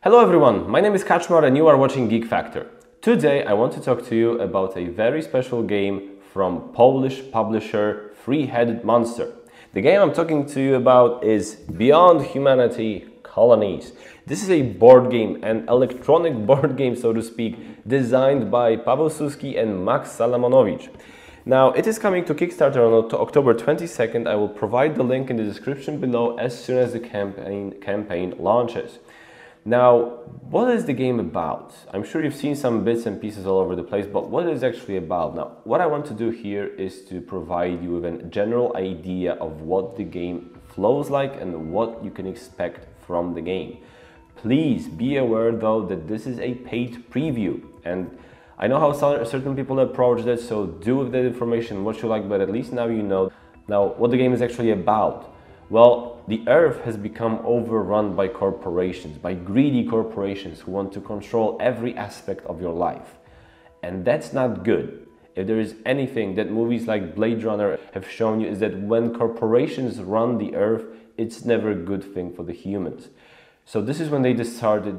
Hello everyone, my name is Kaczmar and you are watching Geek Factor. Today I want to talk to you about a very special game from Polish publisher Three-Headed Monster. The game I'm talking to you about is Beyond Humanity: Colonies. This is a board game, an electronic board game, so to speak, designed by Paweł Suski and Max Salamonowicz. Now, it is coming to Kickstarter on October 22nd. I will provide the link in the description below as soon as the campaign launches. Now, what is the game about? I'm sure you've seen some bits and pieces all over the place, but what is it actually about? Now, what I want to do here is to provide you with a general idea of what the game flows like and what you can expect from the game. Please be aware though that this is a paid preview, and I know how certain people approach that, so do with that information what you like, but at least now you know. Now, what the game is actually about. Well, the Earth has become overrun by corporations, by greedy corporations who want to control every aspect of your life. And that's not good. If there is anything that movies like Blade Runner have shown you, is that when corporations run the Earth, it's never a good thing for the humans. So this is when they decided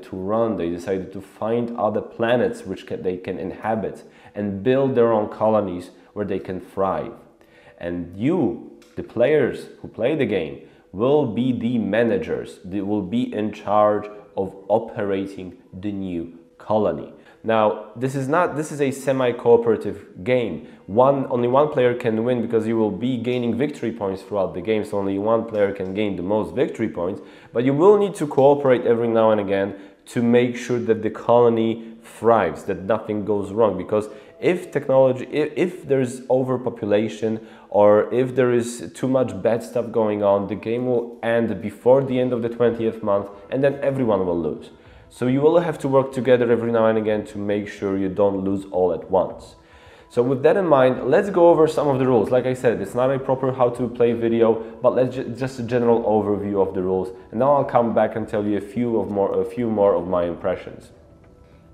to run. They decided to find other planets which they can inhabit and build their own colonies where they can thrive. And you, the players who play the game, will be the managers. They will be in charge of operating the new colony. Now, this is a semi-cooperative game. Only one player can win because you will be gaining victory points throughout the game, so only one player can gain the most victory points, but you will need to cooperate every now and again to make sure that the colony thrives, that nothing goes wrong, because if there's overpopulation or if there is too much bad stuff going on, the game will end before the end of the 20th month and then everyone will lose. So you will have to work together every now and again to make sure you don't lose all at once. So with that in mind, let's go over some of the rules. Like I said, it's not a proper how to play video, but let's just a general overview of the rules. And now I'll come back and tell you a few more of my impressions.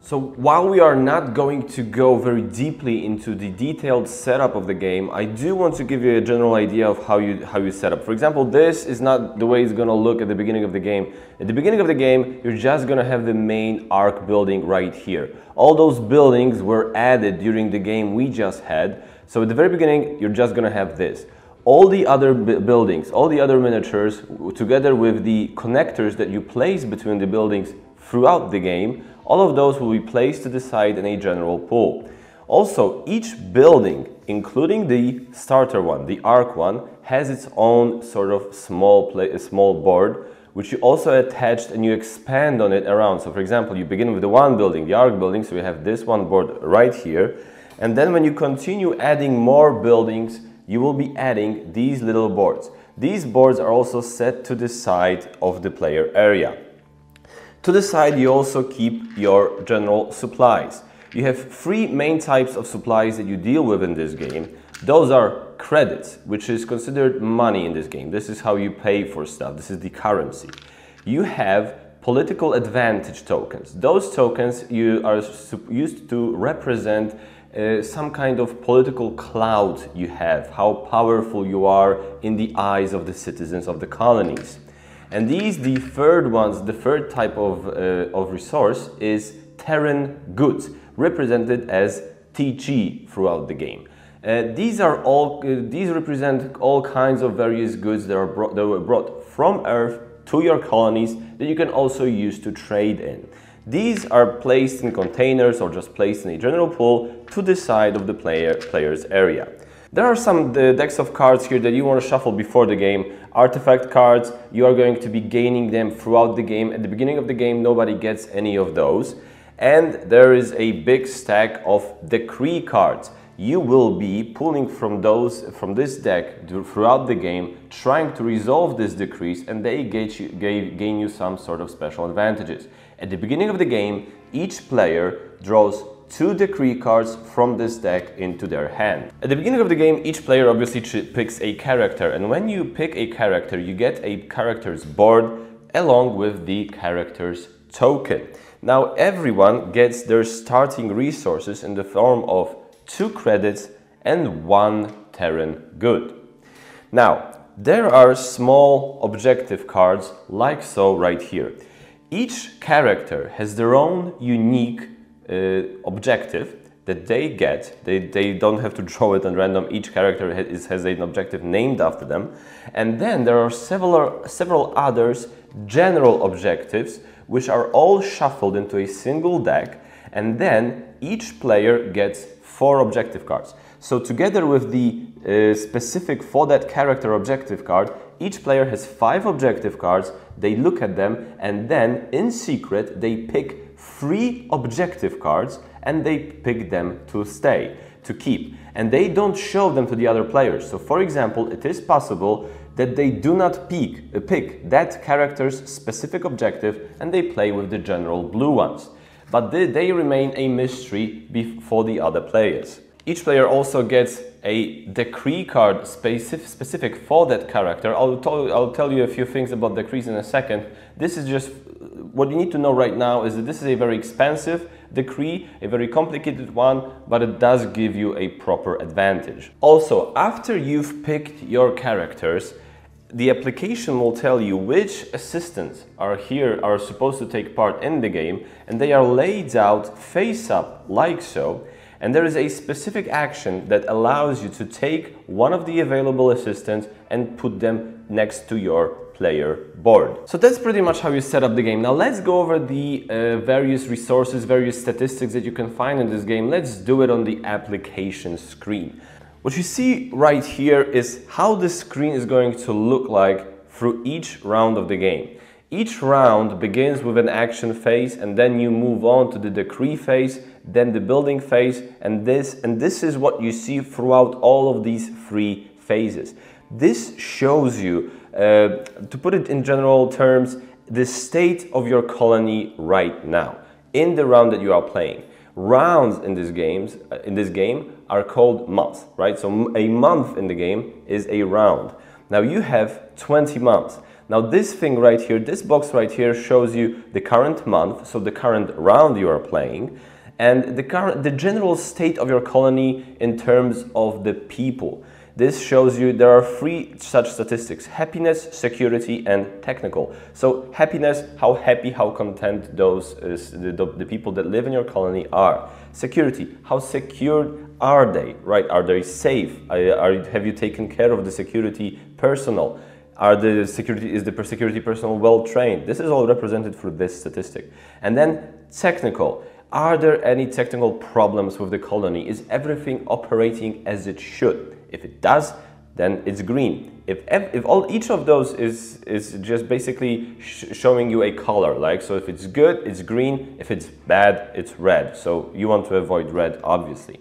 So while we are not going to go very deeply into the detailed setup of the game, I do want to give you a general idea of how you set up. For example, this is not the way it's going to look at the beginning of the game. At the beginning of the game, you're just going to have the main arc building right here. All those buildings were added during the game we just had. So at the very beginning, you're just going to have this. All the other buildings, all the other miniatures, together with the connectors that you place between the buildings throughout the game, all of those will be placed to the side in a general pool. Also, each building, including the starter one, the arc one, has its own sort of small board, which you also attached and you expand on it around. So for example, you begin with the one building, the arc building, so you have this one board right here. And then when you continue adding more buildings, you will be adding these little boards. These boards are also set to the side of the player area. To the side, you also keep your general supplies. You have three main types of supplies that you deal with in this game. Those are credits, which is considered money in this game. This is how you pay for stuff. This is the currency. You have political advantage tokens. Those tokens are used to represent some kind of political clout you have, how powerful you are in the eyes of the citizens of the colonies. And the third type of resource is Terran goods, represented as TG throughout the game. These represent all kinds of various goods that were brought from Earth to your colonies that you can also use to trade in. These are placed in containers or just placed in a general pool to the side of the player's area. There are some decks of cards here that you want to shuffle before the game. Artifact cards, you are going to be gaining them throughout the game. At the beginning of the game, nobody gets any of those. And there is a big stack of decree cards. You will be pulling from this deck throughout the game, trying to resolve these decrees, and they gain you some sort of special advantages. At the beginning of the game, each player draws 2 decree cards from this deck into their hand. At the beginning of the game, each player obviously picks a character, and when you pick a character, you get a character's board along with the character's token. Now everyone gets their starting resources in the form of 2 credits and 1 Terran good. Now, there are small objective cards like so right here. Each character has their own unique objective that they get. They don't have to draw it at random. Each character has an objective named after them. And then there are several others general objectives which are all shuffled into a single deck, and then each player gets 4 objective cards. So together with the specific for that character objective card, each player has 5 objective cards. They look at them, and then in secret they pick 3 objective cards and they pick them to keep. And they don't show them to the other players. So for example, it is possible that they do not pick that character's specific objective and they play with the general blue ones. But they remain a mystery for the other players. Each player also gets a decree card specific for that character. I'll tell you a few things about decrees in a second. This is just what you need to know right now is that this is a very expensive decree, a very complicated one, but it does give you a proper advantage. Also, after you've picked your characters, the application will tell you which assistants are supposed to take part in the game, and they are laid out face up like so. And there is a specific action that allows you to take one of the available assistants and put them next to your player board. So that's pretty much how you set up the game. Now let's go over the various resources, various statistics that you can find in this game. Let's do it on the application screen. What you see right here is how the screen is going to look like through each round of the game. Each round begins with an action phase, and then you move on to the decree phase, then the building phase, and this is what you see throughout all of these 3 phases. This shows you, to put it in general terms, the state of your colony right now, in the round that you are playing. Rounds in this game are called months, right? So a month in the game is a round. Now you have 20 months. Now this thing right here, this box right here shows you the current month, so the current round you are playing, and the general state of your colony in terms of the people. This shows you there are 3 such statistics: happiness, security, and technical. So happiness, how happy, how content the people that live in your colony are. Security, how secure are they, right? Are they safe? Have you taken care of the security personnel? Is the security personnel well trained? This is all represented through this statistic. And then technical. Are there any technical problems with the colony? Is everything operating as it should? If it does, then it's green. If each of those is just basically showing you a color, like, so if it's good, it's green. If it's bad, it's red. So you want to avoid red, obviously.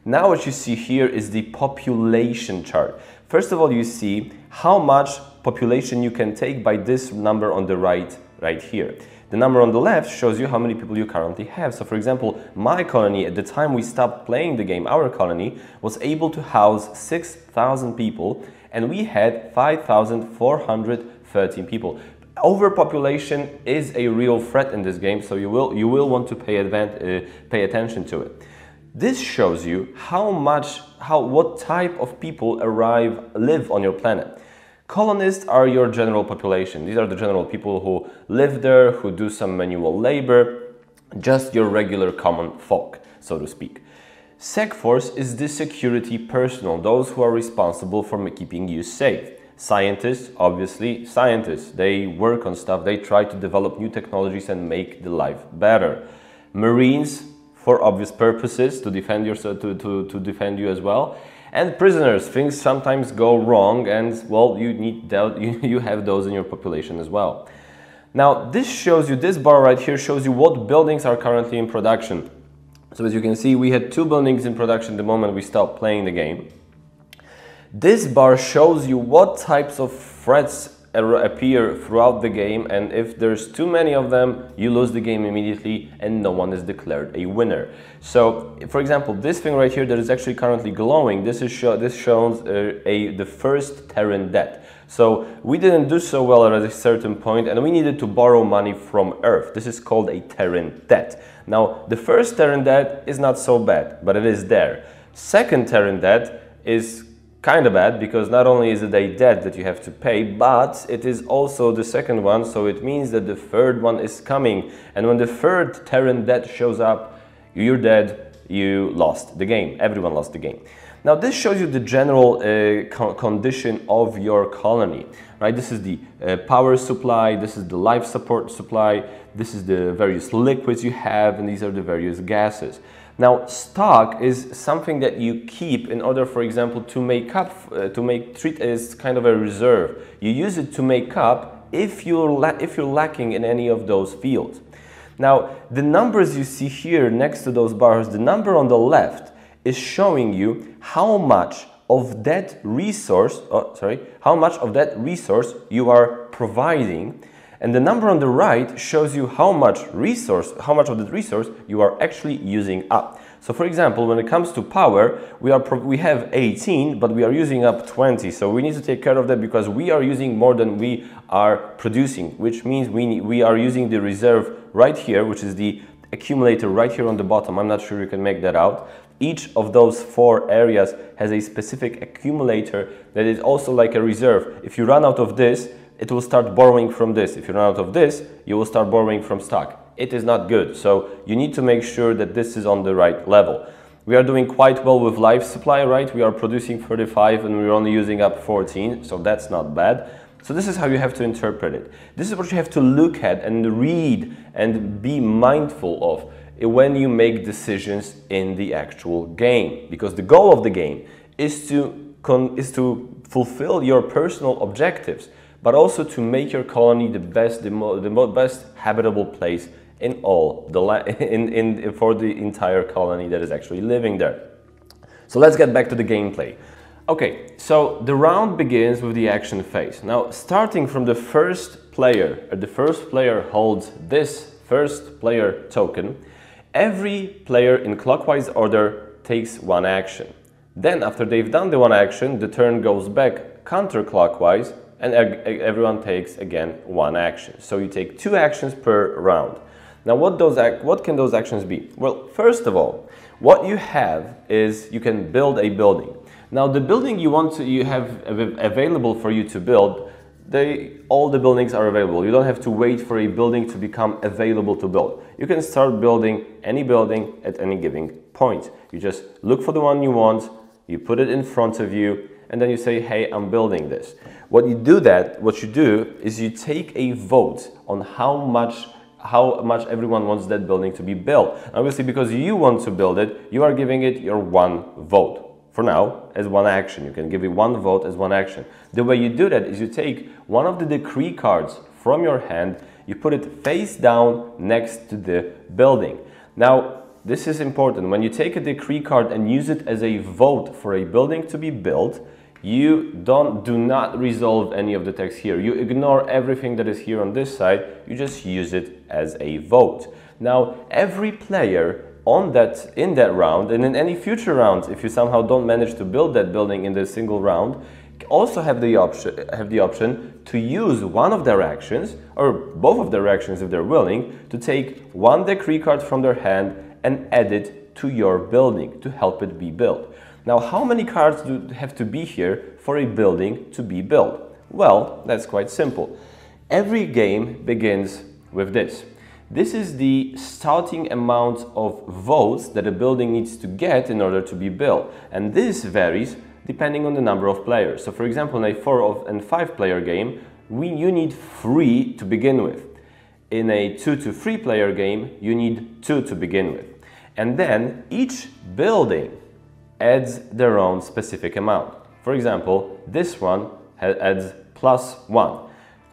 Now what you see here is the population chart. First of all, you see how much population you can take by this number on the right here. The number on the left shows you how many people you currently have. So for example, my colony, at the time we stopped playing the game, our colony was able to house 6,000 people, and we had 5,413 people. Overpopulation is a real threat in this game, so you will want to pay attention to it. This shows you what type of people live on your planet. Colonists are your general population. These are the general people who live there, who do some manual labor, just your regular common folk, so to speak. SecForce is the security personnel, those who are responsible for keeping you safe. Scientists, obviously, scientists. They work on stuff, they try to develop new technologies and make the life better. Marines, for obvious purposes, to defend yourself, to defend you as well. And prisoners, things sometimes go wrong, and well, you have those in your population as well. Now, this bar right here shows you what buildings are currently in production. So as you can see, we had 2 buildings in production the moment we stopped playing the game. This bar shows you what types of threats appear throughout the game, and if there's too many of them, you lose the game immediately and no one is declared a winner. So, for example, this thing right here that is actually currently glowing, this shows the first Terran debt. So we didn't do so well at a certain point, and we needed to borrow money from Earth. This is called a Terran debt. Now, the first Terran debt is not so bad, but it is there. Second Terran debt is kind of bad, because not only is it a debt that you have to pay, but it is also the second one, so it means that the third one is coming. And when the third Terran debt shows up, you're dead, you lost the game. Everyone lost the game. Now this shows you the general condition of your colony, right? This is the power supply, this is the life support supply, this is the various liquids you have, and these are the various gases. Now, stock is something that you keep in order, for example, to make up, treat as kind of a reserve. You use it to make up if you're lacking in any of those fields. Now, the numbers you see here next to those bars, the number on the left is showing you how much of that resource, you are providing. And the number on the right shows you how much of that resource you are actually using up. So for example, when it comes to power, we have 18, but we are using up 20. So we need to take care of that because we are using more than we are producing, which means we are using the reserve right here, which is the accumulator right here on the bottom. I'm not sure you can make that out. Each of those 4 areas has a specific accumulator that is also like a reserve. If you run out of this, it will start borrowing from this. If you run out of this, you will start borrowing from stock. It is not good. So you need to make sure that this is on the right level. We are doing quite well with life supply, right? We are producing 35 and we're only using up 14, so that's not bad. So this is how you have to interpret it. This is what you have to look at and read and be mindful of when you make decisions in the actual game. Because the goal of the game is to fulfill your personal objectives, but also to make your colony the best habitable place in all the for the entire colony that is actually living there. So let's get back to the gameplay. Okay, so the round begins with the action phase. Now, starting from the first player, the first player holds this first player token. Every player in clockwise order takes one action. Then, after they've done the one action, the turn goes back counterclockwise, and everyone takes again one action. So you take 2 actions per round. Now what can those actions be? Well, first of all, what you have is you can build a building. Now the building you have available for you to build, all the buildings are available. You don't have to wait for a building to become available to build. You can start building any building at any given point. You just look for the one you want, you put it in front of you, and then you say, hey, I'm building this. What you do is you take a vote on how much everyone wants that building to be built. Obviously, because you want to build it, you are giving it your one vote. For now, as one action. You can give it one vote as one action. The way you do that is you take one of the decree cards from your hand, you put it face down next to the building. Now, this is important. When you take a decree card and use it as a vote for a building to be built, you do not resolve any of the text here. You ignore everything that is here on this side. You just use it as a vote. Now, every player in that round and in any future rounds, if you somehow don't manage to build that building in the single round, also have the option to use one of their actions or both of their actions if they're willing to take one decree card from their hand and add it to your building to help it be built. Now, how many cards do have to be here for a building to be built? Well, that's quite simple. Every game begins with this. This is the starting amount of votes that a building needs to get in order to be built. And this varies depending on the number of players. So for example, in a 4 and 5 player game, you need 3 to begin with. In a 2 to 3 player game, you need 2 to begin with. And then each building adds their own specific amount. For example, this one adds +1.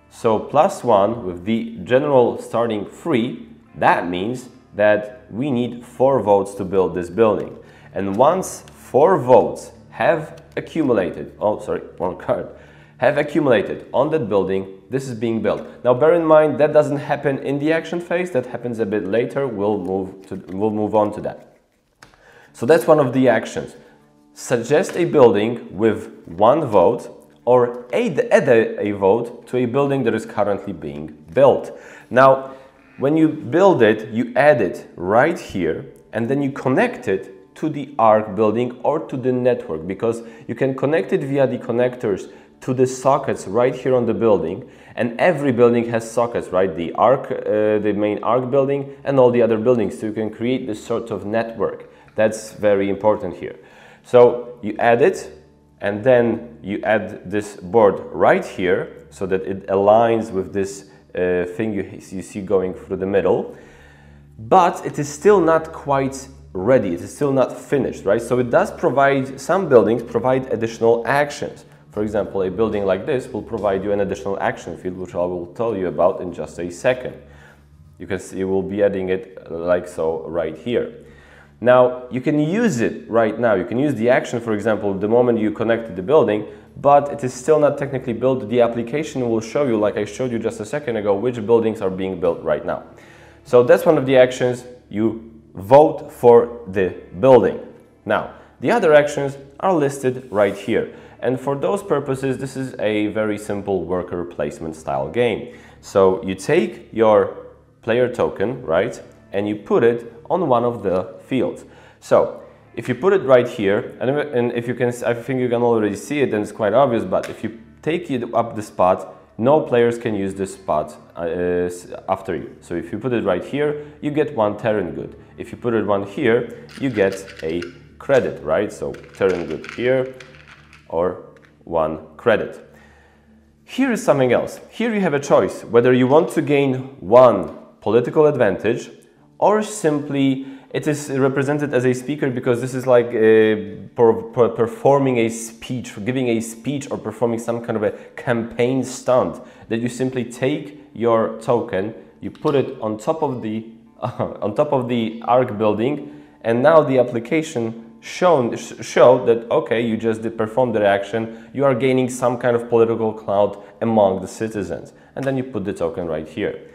So +1 with the general starting 3, that means that we need 4 votes to build this building. And once 4 votes have accumulated, have accumulated on that building, this is being built. Now bear in mind that doesn't happen in the action phase, that happens a bit later. We'll move on to that. So that's one of the actions. Suggest a building with 1 vote or add a vote to a building that is currently being built. Now, when you build it, you add it right here and then you connect it to the ARC building or to the network, because you can connect it via the connectors to the sockets right here on the building, and every building has sockets, right? The ARC, the main ARC building and all the other buildings, so you can create this sort of network. That's very important here. So you add it, and then you add this board right here so that it aligns with this thing you see going through the middle. But it is still not quite ready, it is still not finished, right? So it does provide, some buildings provide additional actions. For example, a building like this will provide you an additional action field, which I will tell you about in just a second. You can see we'll be adding it like so right here. Now, you can use it right now. You can use the action, for example, the moment you connect the building, but it is still not technically built. The application will show you, like I showed you just a second ago, which buildings are being built right now. So that's one of the actions. You vote for the building. Now, the other actions are listed right here. And for those purposes, this is a very simple worker placement style game. So you take your player token, right, and you put it on one of the fields. So if you put it right here, and if you can, I think you can already see it, then it's quite obvious, but if you take it up the spot, no players can use this spot after you. So if you put it right here, you get 1 Terran good. If you put it one here, you get a credit, right? So Terran good here, or 1 credit. Here is something else. Here you have a choice whether you want to gain 1 political advantage, or simply it is represented as a speaker because this is like performing a speech, giving a speech, or performing some kind of a campaign stunt, that you simply take your token, you put it on top of the ARC building, and now the application show that, okay, you just did perform the action, you are gaining some kind of political clout among the citizens, and then you put the token right here.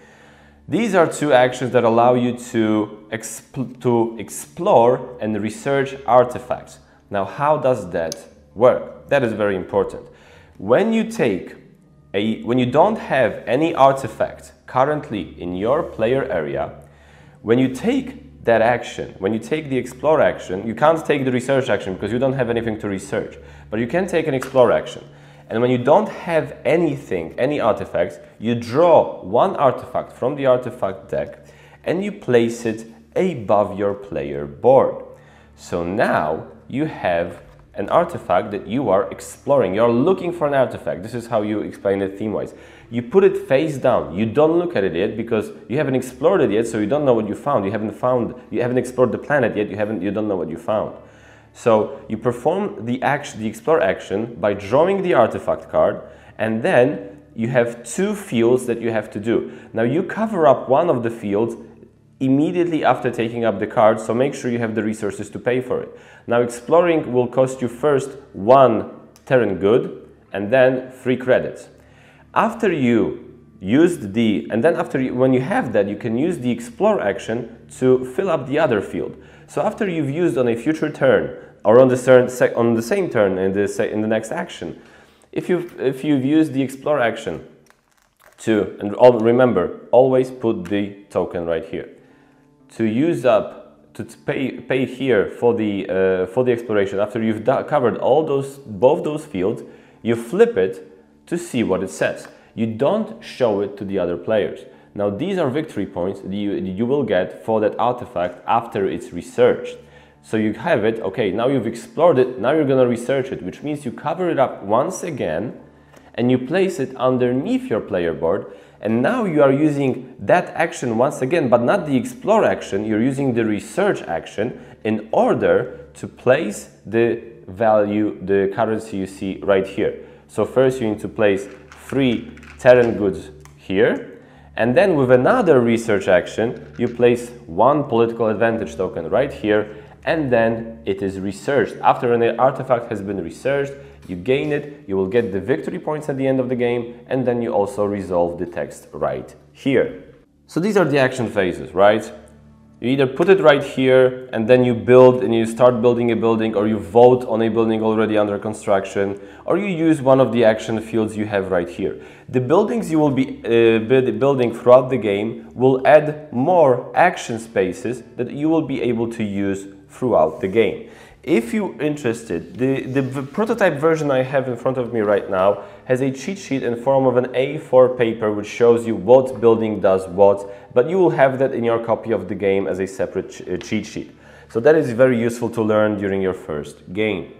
These are 2 actions that allow you to explore and research artifacts. Now, how does that work? That is very important. When you don't have any artifact currently in your player area, when you take that action, when you take the explore action, you can't take the research action because you don't have anything to research, but you can take an explore action. And when you don't have anything, any artifacts, you draw 1 artifact from the artifact deck and you place it above your player board. So now you have an artifact that you are exploring. You're looking for an artifact. This is how you explain it theme-wise. You put it face down. You don't look at it yet because you haven't explored it yet, so you don't know what you found. You haven't explored the planet yet. You don't know what you found. So you perform the explore action by drawing the artifact card, and then you have 2 fields that you have to do. Now you cover up one of the fields immediately after taking up the card, so make sure you have the resources to pay for it. Now exploring will cost you first 1 Terran good and then 3 credits. After you used when you have that, you can use the explore action to fill up the other field. So after you've used on a future turn, or on the same turn in the next action, if you've used the explore action remember, always put the token right here. To pay here for the exploration, after you've covered both those fields, you flip it to see what it says. You don't show it to the other players. Now these are victory points that you will get for that artifact after it's researched. So you have it, okay, now you've explored it, now you're gonna research it, which means you cover it up once again and you place it underneath your player board, and now you are using that action once again, but not the explore action, you're using the research action in order to place the value, the currency you see right here. So first you need to place 3 Terran goods here, and then with another research action, you place 1 political advantage token right here, and then it is researched. After an artifact has been researched, you gain it, you will get the victory points at the end of the game, and then you also resolve the text right here. So these are the action phases, right? You either put it right here, and then you build and you start building a building, or you vote on a building already under construction, or you use one of the action fields you have right here. The buildings you will be building throughout the game will add more action spaces that you will be able to use throughout the game. If you're interested, the prototype version I have in front of me right now has a cheat sheet in form of an A4 paper which shows you what building does what, but you will have that in your copy of the game as a separate cheat sheet. So that is very useful to learn during your first game.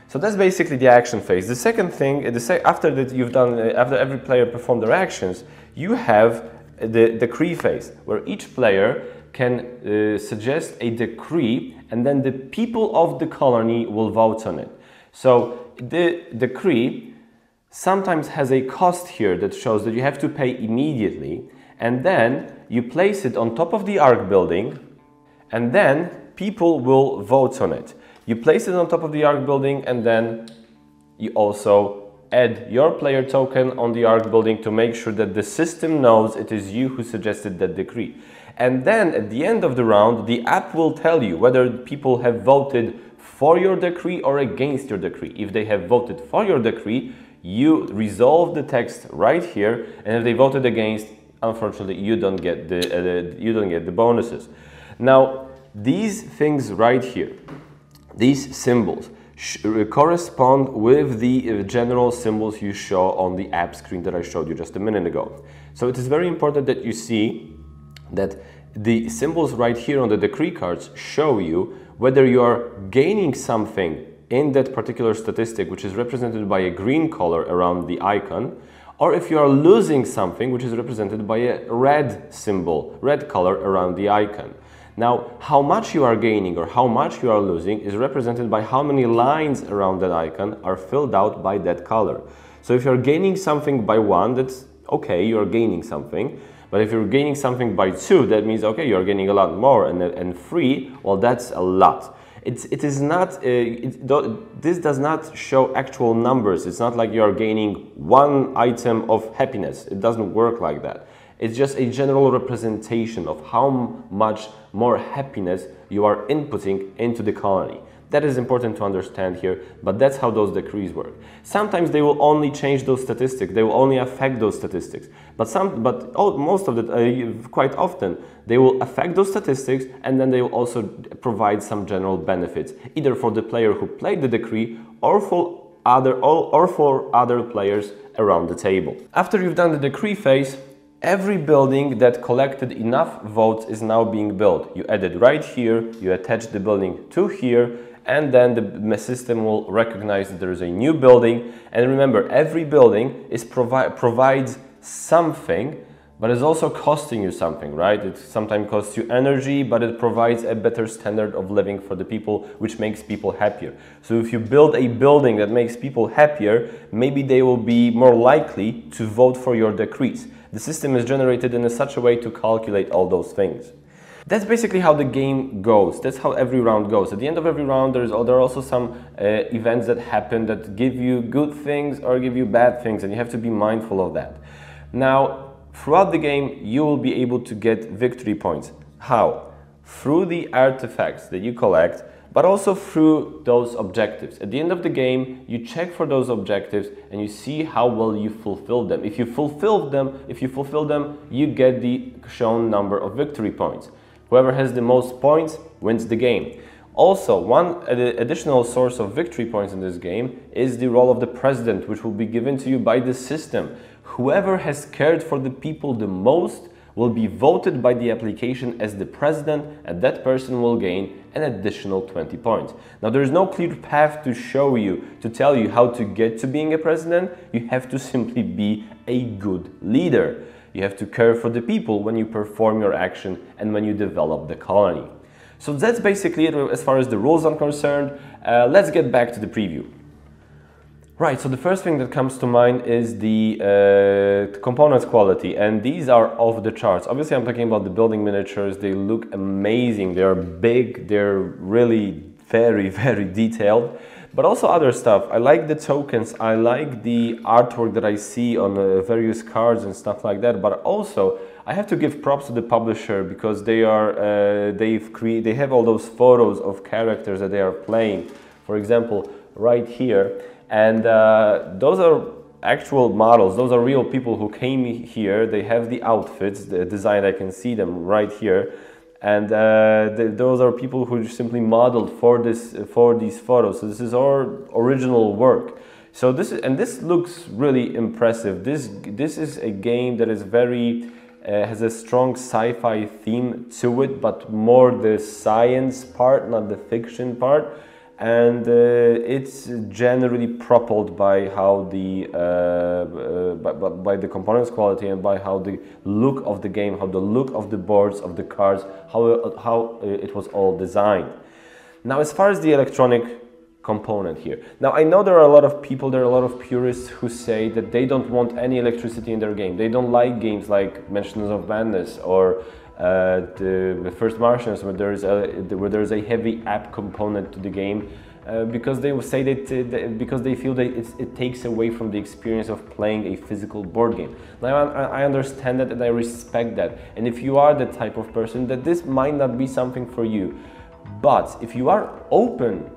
So that's basically the action phase. The second thing, after that you've done, after every player performed their actions, you have the decree phase, where each player can suggest a decree, and then the people of the colony will vote on it. So the decree sometimes has a cost here that shows that you have to pay immediately, and then you place it on top of the arc building, and then people will vote on it. You place it on top of the arc building, and then you also add your player token on the arc building to make sure that the system knows it is you who suggested that decree. And then at the end of the round, the app will tell you whether people have voted for your decree or against your decree. If they have voted for your decree, you resolve the text right here, and if they voted against, unfortunately, you don't get the bonuses. Now, these things right here, these symbols, correspond with the general symbols you show on the app screen that I showed you just a minute ago. So it is very important that you see that the symbols right here on the decree cards show you whether you are gaining something in that particular statistic, which is represented by a green color around the icon, or if you are losing something, which is represented by a red symbol, red color around the icon. Now, how much you are gaining or how much you are losing is represented by how many lines around that icon are filled out by that color. So if you're gaining something by 1, that's okay, you're gaining something. But if you're gaining something by 2, that means, okay, you're gaining a lot more. And 3, well, that's a lot. This does not show actual numbers. It's not like you're gaining 1 item of happiness. It doesn't work like that. It's just a general representation of how much more happiness you are inputting into the colony. That is important to understand here, but that's how those decrees work. Sometimes they will only change those statistics, they will only affect those statistics, most of it, quite often, they will affect those statistics, and then they will also provide some general benefits, either for the player who played the decree or for other players around the table. After you've done the decree phase, every building that collected enough votes is now being built. You add it right here, you attach the building to here, and then the system will recognize that there is a new building. And remember, every building provides something, but it's also costing you something, right? It sometimes costs you energy, but it provides a better standard of living for the people, which makes people happier. So if you build a building that makes people happier, maybe they will be more likely to vote for your decrees. The system is generated in such a way to calculate all those things. That's basically how the game goes. That's how every round goes. At the end of every round, there are also some events that happen that give you good things or give you bad things, and you have to be mindful of that. Now, throughout the game, you will be able to get victory points. How? Through the artifacts that you collect, but also through those objectives. At the end of the game, you check for those objectives and you see how well you fulfilled them. If you fulfill them, you get the shown number of victory points. Whoever has the most points wins the game. Also, one additional source of victory points in this game is the role of the president, which will be given to you by the system. Whoever has cared for the people the most will be voted by the application as the president, and that person will gain an additional 20 points. Now, there is no clear path to show you, to tell you how to get to being a president. You have to simply be a good leader. You have to care for the people when you perform your action and when you develop the colony. So that's basically it as far as the rules are concerned. Let's get back to the preview. Right, so the first thing that comes to mind is the components quality, and these are off the charts. Obviously, I'm talking about the building miniatures. They look amazing. They're big. They're really very, very detailed. But also other stuff. I like the tokens. I like the artwork that I see on various cards and stuff like that. But also, I have to give props to the publisher because they have all those photos of characters that they are playing. For example, right here. And those are actual models, those are real people who came here. They have the outfits, the design, I can see them right here. And those are people who simply modeled for these photos. So this is our original work. So this looks really impressive. This is a game that is very has a strong sci-fi theme to it, but more the science part, not the fiction part. And it's generally propelled by how by the components quality and by how the look of the game, how the look of the boards, of the cards, how it was all designed. Now, as far as the electronic component here, now I know there are a lot of people, there are a lot of purists who say that they don't want any electricity in their game. They don't like games like Mansions of Madness or the First Martians, where there is a heavy app component to the game, because they will say that because they feel that it takes away from the experience of playing a physical board game. Now I understand that and I respect that. And if you are the type of person that this might not be something for you, but if you are open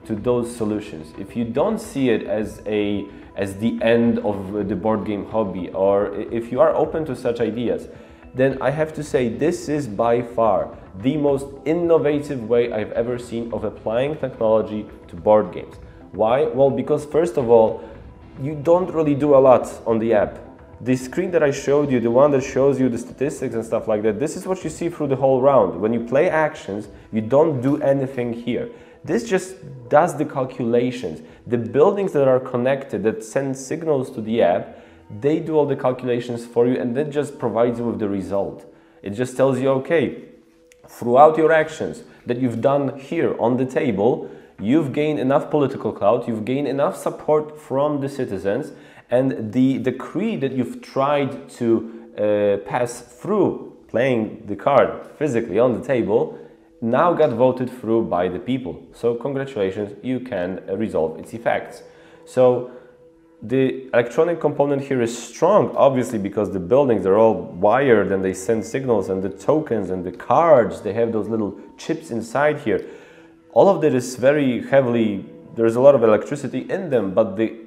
to those solutions, if you don't see it as the end of the board game hobby, or if you are open to such ideas, then I have to say this is by far the most innovative way I've ever seen of applying technology to board games. Why? Well, because first of all, you don't really do a lot on the app. The screen that I showed you, the one that shows you the statistics and stuff like that, this is what you see through the whole round. When you play actions, you don't do anything here. This just does the calculations. The buildings that are connected, that send signals to the app, they do all the calculations for you, and that just provides you with the result. It just tells you, okay, throughout your actions that you've done here on the table, you've gained enough political clout, you've gained enough support from the citizens, and the decree that you've tried to pass through playing the card physically on the table now got voted through by the people. So congratulations, you can resolve its effects. So the electronic component here is strong, obviously, because the buildings are all wired and they send signals, and the tokens and the cards, they have those little chips inside here. All of that is very heavily, there's a lot of electricity in them, but the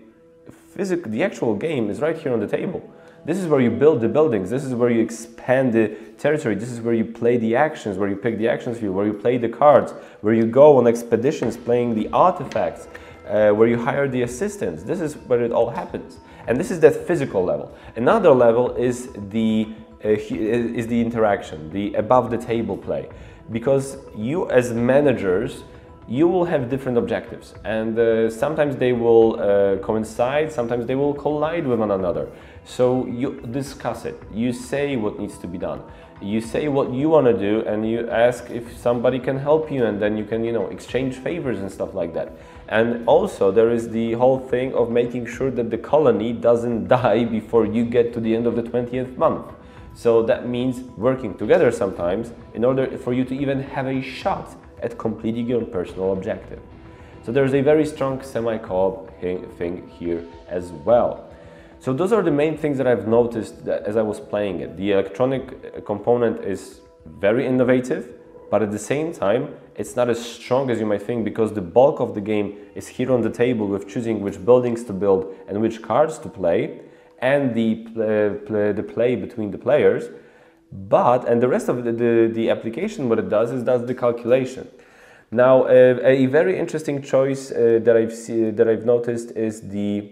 actual game is right here on the table. This is where you build the buildings, this is where you expand the territory, this is where you play the actions, where you pick the actions field, where you play the cards, where you go on expeditions playing the artifacts, where you hire the assistants. This is where it all happens. And this is that physical level. Another level is the interaction, the above the table play. Because you as managers, you will have different objectives, and sometimes they will coincide, sometimes they will collide with one another. So you discuss it, you say what needs to be done, you say what you want to do, and you ask if somebody can help you, and then you can, exchange favors and stuff like that. And also there is the whole thing of making sure that the colony doesn't die before you get to the end of the 20th month. So that means working together sometimes in order for you to even have a shot at completing your personal objective. So there's a very strong semi-co-op thing here as well. So those are the main things that I've noticed as I was playing it. The electronic component is very innovative, but at the same time, it's not as strong as you might think, because the bulk of the game is here on the table with choosing which buildings to build and which cards to play, and the play between the players. And the rest of the application, what it does is does the calculation. Now, a very interesting choice that I've noticed is the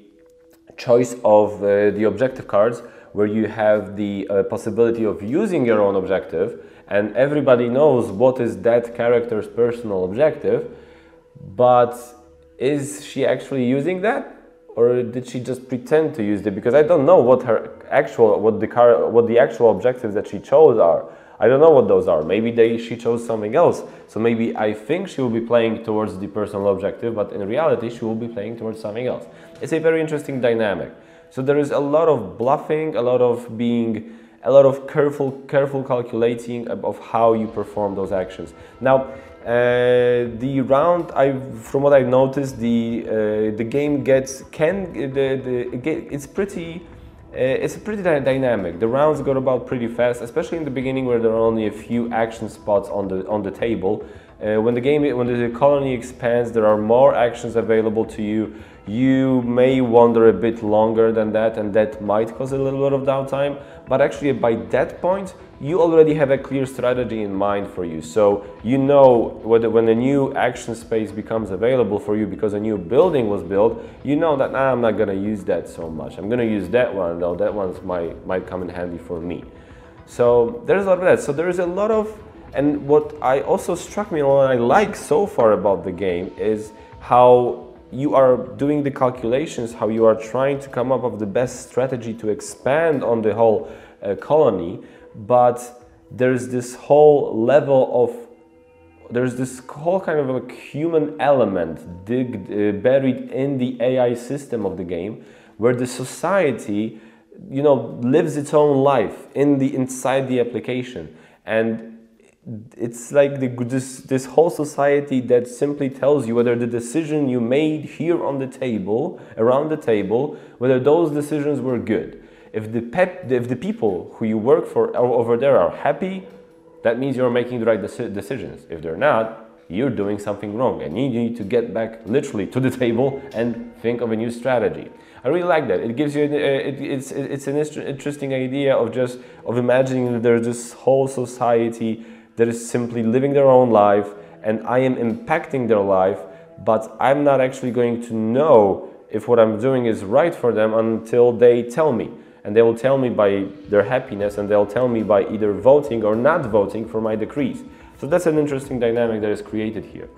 choice of the objective cards, where you have the possibility of using your own objective, and everybody knows what is that character's personal objective, but is she actually using that? Or did she just pretend to use it? Because I don't know what the actual objectives that she chose are. I don't know what those are. Maybe she chose something else. So maybe I think she will be playing towards the personal objective, but in reality she will be playing towards something else. It's a very interesting dynamic. So there is a lot of bluffing, a lot of careful calculating of how you perform those actions. Now, the round, from what I noticed, the game it's pretty dynamic. The rounds go about pretty fast, especially in the beginning, where there are only a few action spots on the table. When the colony expands, there are more actions available to you. You may wander a bit longer than that, and that might cause a little bit of downtime, but actually by that point you already have a clear strategy in mind for you. So you know when a new action space becomes available for you because a new building was built, you know that I'm not going to use that so much. I'm going to use that one, though that one might come in handy for me. So there's a lot of that. So there is a lot of, and what I also struck me and what I like so far about the game is how you are doing the calculations, how you are trying to come up with the best strategy to expand on the whole colony, but there's this whole kind of a human element buried in the AI system of the game, where the society, you know, lives its own life inside the application. And it's like this whole society that simply tells you whether the decision you made here on the table, around the table, whether those decisions were good. If the people who you work for over there are happy, that means you're making the right decisions. If they're not, you're doing something wrong, and you need to get back literally to the table and think of a new strategy. I really like that. It gives you it's an interesting idea of imagining that there's this whole society that is simply living their own life, and I am impacting their life, but I'm not actually going to know if what I'm doing is right for them until they tell me. And they will tell me by their happiness, and they'll tell me by either voting or not voting for my decrees. So that's an interesting dynamic that is created here.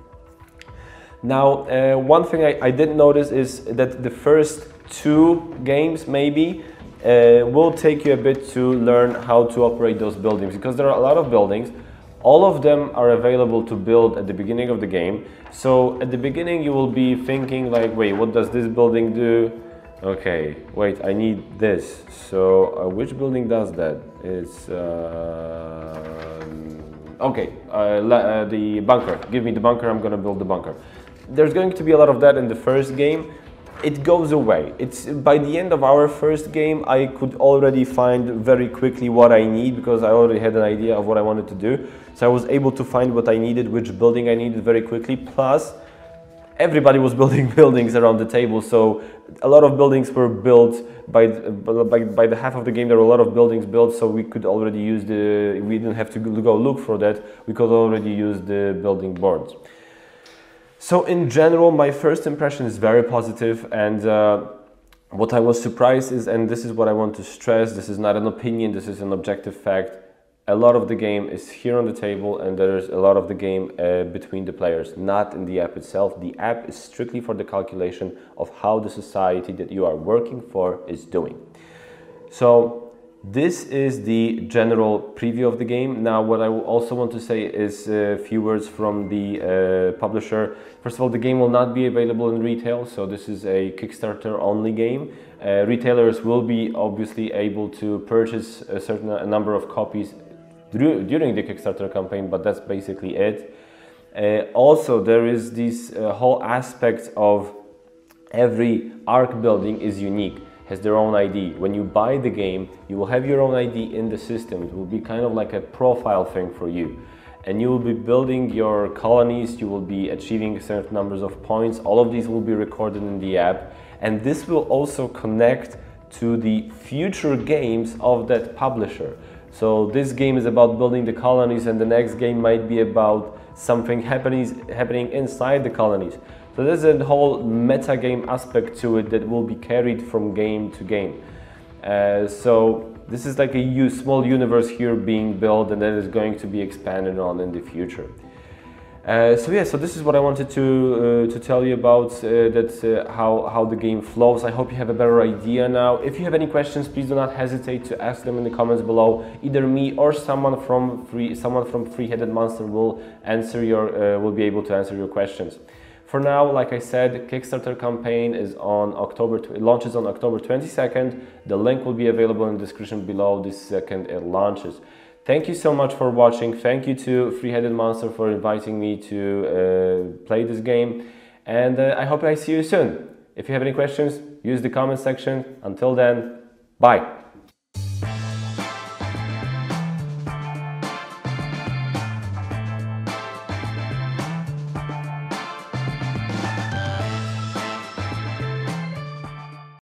Now, one thing I did notice is that the first 2 games maybe will take you a bit to learn how to operate those buildings, because there are a lot of buildings. All of them are available to build at the beginning of the game. So at the beginning you will be thinking like, wait, what does this building do? Okay, wait, I need this. So which building does that? It's okay, the bunker. Give me the bunker, I'm gonna build the bunker. There's going to be a lot of that in the first game. It goes away. It's by the end of our first game, I could already find very quickly what I need, because I already had an idea of what I wanted to do. So I was able to find what I needed, which building I needed very quickly. Plus, everybody was building buildings around the table, so a lot of buildings were built by the half of the game. There were a lot of buildings built, so we could already use we didn't have to go look for that. We could already use the building boards. So in general, my first impression is very positive, and what I was surprised is, and this is what I want to stress, this is not an opinion, this is an objective fact, a lot of the game is here on the table, and there's a lot of the game between the players, not in the app itself. The app is strictly for the calculation of how the society that you are working for is doing. So this is the general preview of the game. Now, what I also want to say is a few words from the publisher. First of all, the game will not be available in retail, so this is a Kickstarter only game. Retailers will be obviously able to purchase a number of copies during the Kickstarter campaign, but that's basically it. Also, there is this whole aspect of every arc building is unique, has their own ID. When you buy the game, you will have your own ID in the system. It will be kind of like a profile thing for you. And you will be building your colonies, you will be achieving certain numbers of points. All of these will be recorded in the app. And this will also connect to the future games of that publisher. So this game is about building the colonies, and the next game might be about something happening inside the colonies. So there's a whole meta game aspect to it that will be carried from game to game. So this is like a small universe here being built, and that is going to be expanded on in the future. So yeah, so this is what I wanted to tell you about how the game flows. I hope you have a better idea now. If you have any questions, please do not hesitate to ask them in the comments below. Either me or someone from Three-Headed Monster will be able to answer your questions. For now, like I said, Kickstarter campaign is on launches on October 22nd. The link will be available in the description below the second it launches. Thank you so much for watching. Thank you to Three-Headed Monster for inviting me to play this game. And I hope I see you soon. If you have any questions, use the comment section. Until then, bye.